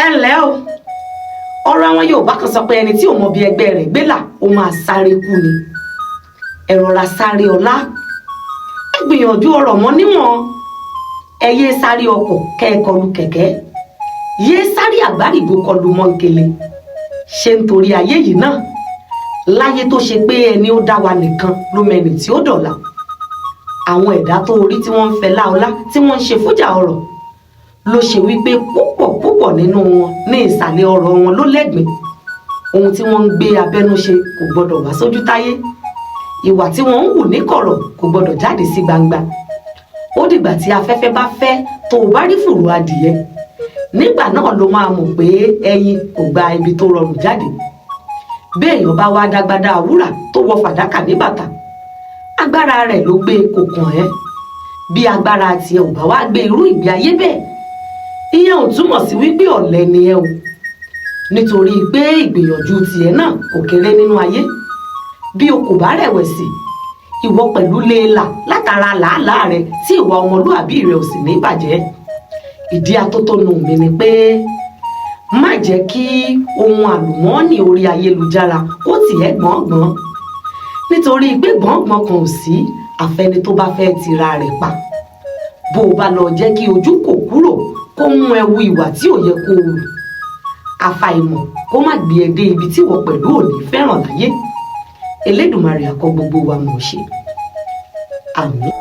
ẹ ǹlẹ́ o ọ̀rọ̀ àwọn Yorùbá kan sọ pé ẹni tí ò mọ bí ẹgbẹ́ rẹ̀ gbé là ó máa sáré kú ni ẹ rọra sáré ọlá ẹ gbìyànjú ọ̀rọ̀ mọ́ níwọ̀n ẹ yé sáré ọkọ̀ kẹ́ ẹ kọlù kẹ̀kẹ́ yé sáré àgbárígbó kọlù mọ́ńkele ṣé nítorí ayé yìí náà láyé tó ṣe pé ẹni ó dá wa nìkan ló mẹ́ni tí ó dọ̀la àwọn ẹ̀dá tó orí tí wọ́n ń fẹ́ láọlá tí wọ́n ń ṣe fújà ọ̀rọ̀ ló ṣe wípé púpọ̀ nínú wọn ní ìsàlẹ̀ ọ̀rọ̀ wọn ló lẹ́gbìn ohun tí wọ́n ń gbé abẹ́nú ṣe kò gbọ́dọ̀ wá sójú táyé ìwà tí wọ́n ń hù ní kọ̀rọ̀ kò gbọ́dọ̀ jáde sí gbangba ó dìgbà tí afẹ́fẹ́ bá fẹ́ tó o bá rí fùrù adìyẹ nígbà náà ló máa mọ̀ pé ẹyin kò gba ibi tó rọrùn jáde bí èèyàn bá wá dágbádá àwúrà tó wọ fàdákà ní bàtà agbára rẹ̀ ló gbé kò kàn ẹ́ bí agbára tiẹ̀ ò bá wá gbé irú ìgbé ayé bẹ́ẹ̀ ìyẹn ò túmọ̀ sí wípé ọ̀lẹ ni ẹ o nítorí pé ìgbìyànjú tiẹ̀ náà kò kéré nínú ayé bí o kò bá rẹ̀wẹ̀sì ìwọ pẹ̀lú lè là látara làálàá rẹ tí ìwà ọmọlúàbí rẹ ò sì ní bàjẹ́ ìdí atótónu mi ni pé má jẹ́ kí ohun àlùmọ́ọ́nì orí ayélujára kó tiẹ̀ gbọ̀ngbọ̀n nítorí pé gbọ̀ngbọ̀n kan ò sí àfẹni tó bá fẹ́ tira rẹ̀ pa bó o bá lọ jẹ́ kí ojú kò kúrò kó mú ẹ wu ìwà tí ò yẹ kó wù àfàìmọ̀ kó má gbé ẹ dé ibi tí wọ́n pẹ̀lú òní fẹ́ràn láyé Elédùmarè á kọ́ gbogbo wa mọ̀ ṣe àmín.